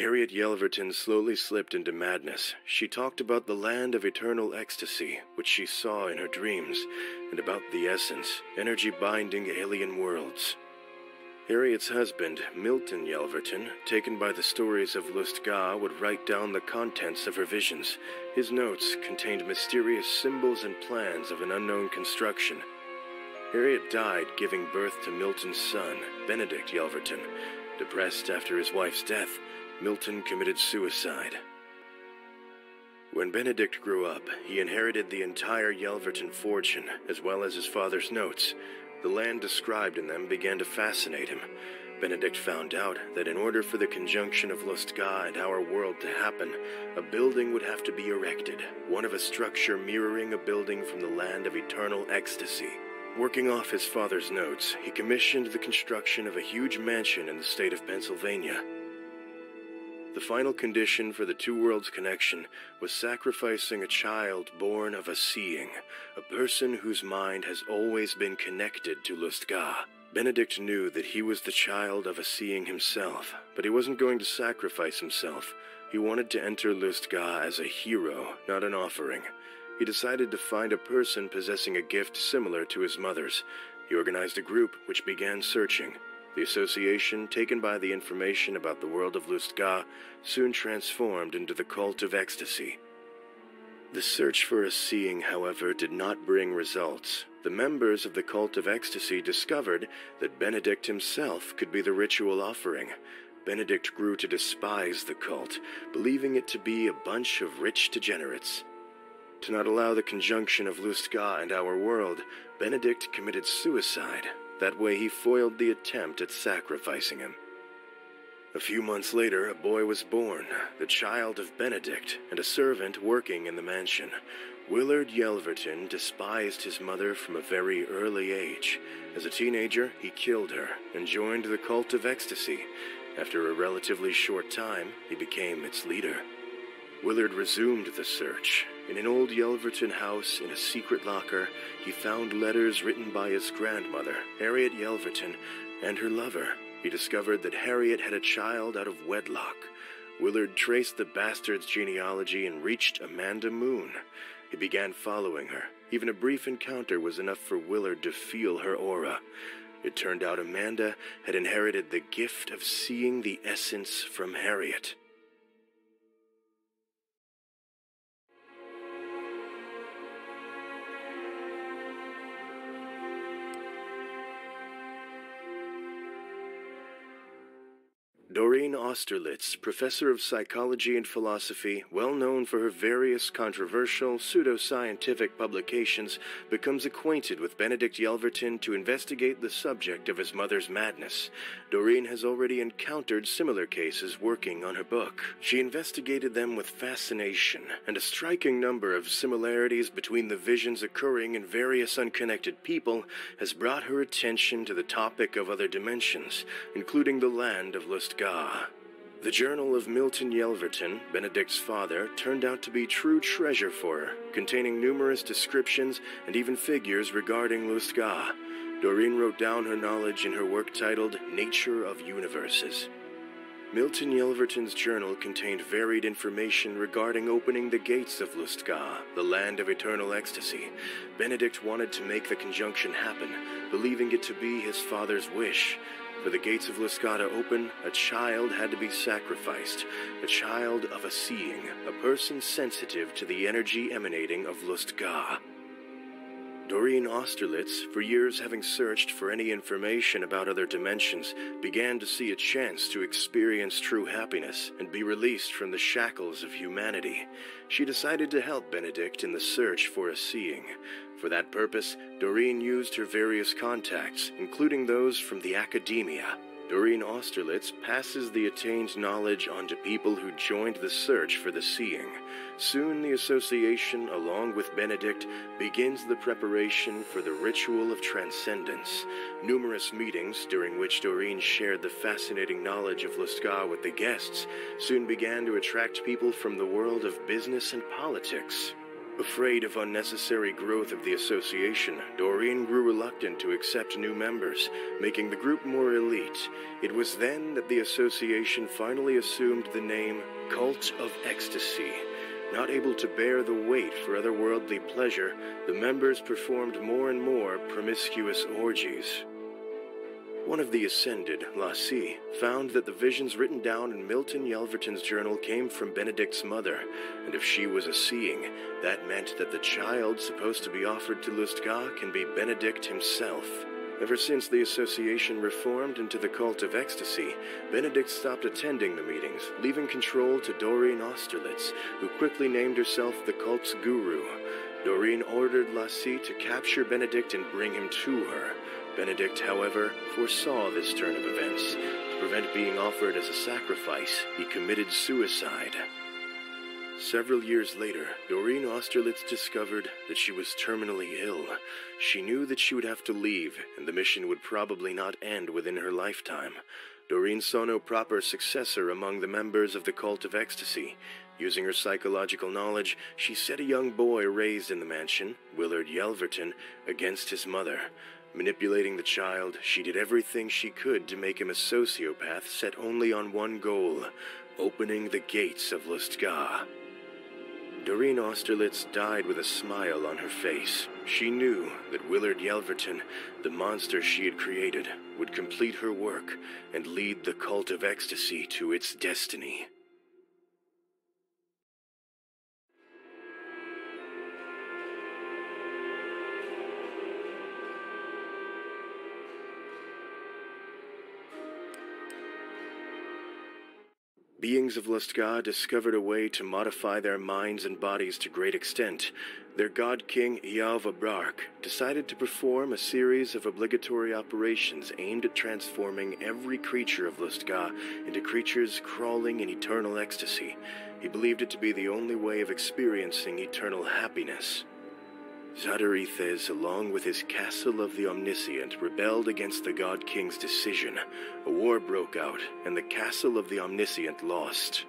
Harriet Yelverton slowly slipped into madness. She talked about the land of eternal ecstasy, which she saw in her dreams, and about the essence, energy binding alien worlds. Harriet's husband, Milton Yelverton, taken by the stories of Lustga, would write down the contents of her visions. His notes contained mysterious symbols and plans of an unknown construction. Harriet died giving birth to Milton's son, Benedict Yelverton. Depressed after his wife's death, Milton committed suicide. When Benedict grew up, he inherited the entire Yelverton fortune, as well as his father's notes. The land described in them began to fascinate him. Benedict found out that in order for the conjunction of Lustga and our world to happen, a building would have to be erected, one of a structure mirroring a building from the land of eternal ecstasy. Working off his father's notes, he commissioned the construction of a huge mansion in the state of Pennsylvania. The final condition for the two worlds connection was sacrificing a child born of a seeing, a person whose mind has always been connected to Lustga. Benedict knew that he was the child of a seeing himself, but he wasn't going to sacrifice himself. He wanted to enter Lustga as a hero, not an offering. He decided to find a person possessing a gift similar to his mother's. He organized a group which began searching. The association, taken by the information about the world of Lustga, soon transformed into the cult of ecstasy. The search for a seeing, however, did not bring results. The members of the cult of ecstasy discovered that Benedict himself could be the ritual offering. Benedict grew to despise the cult, believing it to be a bunch of rich degenerates. To not allow the conjunction of Lustga and our world, Benedict committed suicide. That way he foiled the attempt at sacrificing him. A few months later, a boy was born, the child of Benedict, and a servant working in the mansion. Willard Yelverton despised his mother from a very early age. As a teenager, he killed her and joined the cult of ecstasy. After a relatively short time, he became its leader. Willard resumed the search. In an old Yelverton house in a secret locker, he found letters written by his grandmother, Harriet Yelverton, and her lover. He discovered that Harriet had a child out of wedlock. Willard traced the bastard's genealogy and reached Amanda Moon. He began following her. Even a brief encounter was enough for Willard to feel her aura. It turned out Amanda had inherited the gift of seeing the essence from Harriet. Doreen Austerlitz, professor of psychology and philosophy, well known for her various controversial, pseudoscientific publications, becomes acquainted with Benedict Yelverton to investigate the subject of his mother's madness. Doreen has already encountered similar cases working on her book. She investigated them with fascination, and a striking number of similarities between the visions occurring in various unconnected people has brought her attention to the topic of other dimensions, including the land of Lustga. The journal of Milton Yelverton, Benedict's father, turned out to be true treasure for her, containing numerous descriptions and even figures regarding Lustga. Doreen wrote down her knowledge in her work titled Nature of Universes. Milton Yelverton's journal contained varied information regarding opening the gates of Lustga, the land of eternal ecstasy. Benedict wanted to make the conjunction happen, believing it to be his father's wish. For the gates of Lustga to open, a child had to be sacrificed, a child of a seeing, a person sensitive to the energy emanating of Lustga. Doreen Austerlitz, for years having searched for any information about other dimensions, began to see a chance to experience true happiness and be released from the shackles of humanity. She decided to help Benedict in the search for a seeing. For that purpose, Doreen used her various contacts, including those from the academia. Doreen Austerlitz passes the attained knowledge on to people who joined the search for the seeing. Soon the association, along with Benedict, begins the preparation for the ritual of transcendence. Numerous meetings, during which Doreen shared the fascinating knowledge of Lustga with the guests, soon began to attract people from the world of business and politics. Afraid of unnecessary growth of the association, Doreen grew reluctant to accept new members, making the group more elite. It was then that the association finally assumed the name Cult of Ecstasy. Not able to bear the weight for otherworldly pleasure, the members performed more and more promiscuous orgies. One of the ascended, Lassie, found that the visions written down in Milton Yelverton's journal came from Benedict's mother, and if she was a seeing, that meant that the child supposed to be offered to Lustgar can be Benedict himself. Ever since the association reformed into the Cult of Ecstasy, Benedict stopped attending the meetings, leaving control to Doreen Austerlitz, who quickly named herself the cult's guru. Doreen ordered Lassie to capture Benedict and bring him to her. Benedict, however, foresaw this turn of events. To prevent being offered as a sacrifice, he committed suicide. Several years later, Doreen Austerlitz discovered that she was terminally ill. She knew that she would have to leave, and the mission would probably not end within her lifetime. Doreen saw no proper successor among the members of the Cult of Ecstasy. Using her psychological knowledge, she set a young boy raised in the mansion, Willard Yelverton, against his mother. Manipulating the child, she did everything she could to make him a sociopath set only on one goal: opening the gates of Lustgar. Doreen Austerlitz died with a smile on her face. She knew that Willard Yelverton, the monster she had created, would complete her work and lead the Cult of Ecstasy to its destiny. Beings of Lustgar discovered a way to modify their minds and bodies to great extent. Their god king, Ialva Brark, decided to perform a series of obligatory operations aimed at transforming every creature of Lustgar into creatures crawling in eternal ecstasy. He believed it to be the only way of experiencing eternal happiness. Zadorithes, along with his Castle of the Omniscient, rebelled against the God King's decision. A war broke out, and the Castle of the Omniscient lost.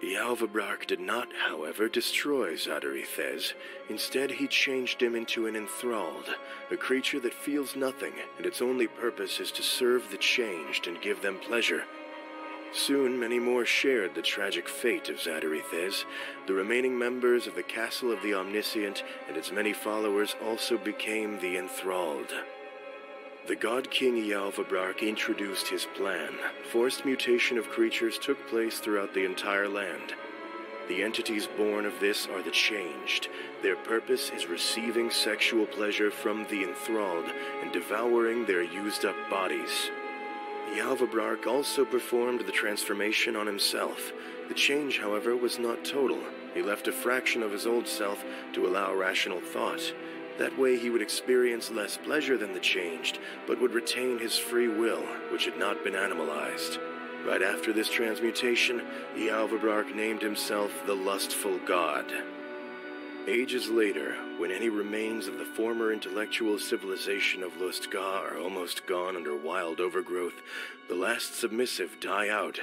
Ialva did not, however, destroy Zadorithes. Instead, he changed him into an enthralled, a creature that feels nothing, and its only purpose is to serve the changed and give them pleasure. Soon, many more shared the tragic fate of Zadorithes. The remaining members of the Castle of the Omniscient and its many followers also became the enthralled. The God King Ialva introduced his plan. Forced mutation of creatures took place throughout the entire land. The entities born of this are the changed. Their purpose is receiving sexual pleasure from the enthralled and devouring their used-up bodies. Ialva also performed the transformation on himself. The change, however, was not total. He left a fraction of his old self to allow rational thought. That way he would experience less pleasure than the changed, but would retain his free will, which had not been animalized. Right after this transmutation, Ialva named himself the Lustful God. Ages later, when any remains of the former intellectual civilization of Lustgar are almost gone under wild overgrowth, the last submissive die out.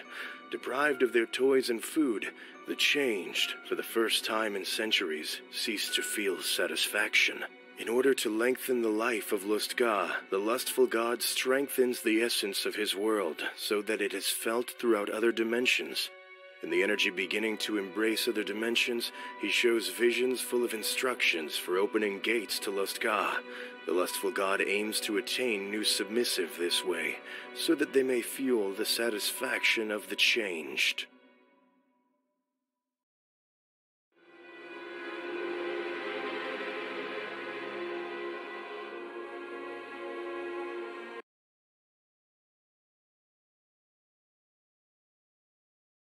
Deprived of their toys and food, the changed, for the first time in centuries, cease to feel satisfaction. In order to lengthen the life of Lustgar, the lustful god strengthens the essence of his world, so that it is felt throughout other dimensions. In the energy beginning to embrace other dimensions, he shows visions full of instructions for opening gates to Lustgar. The lustful god aims to attain new submissive this way, so that they may feel the satisfaction of the changed.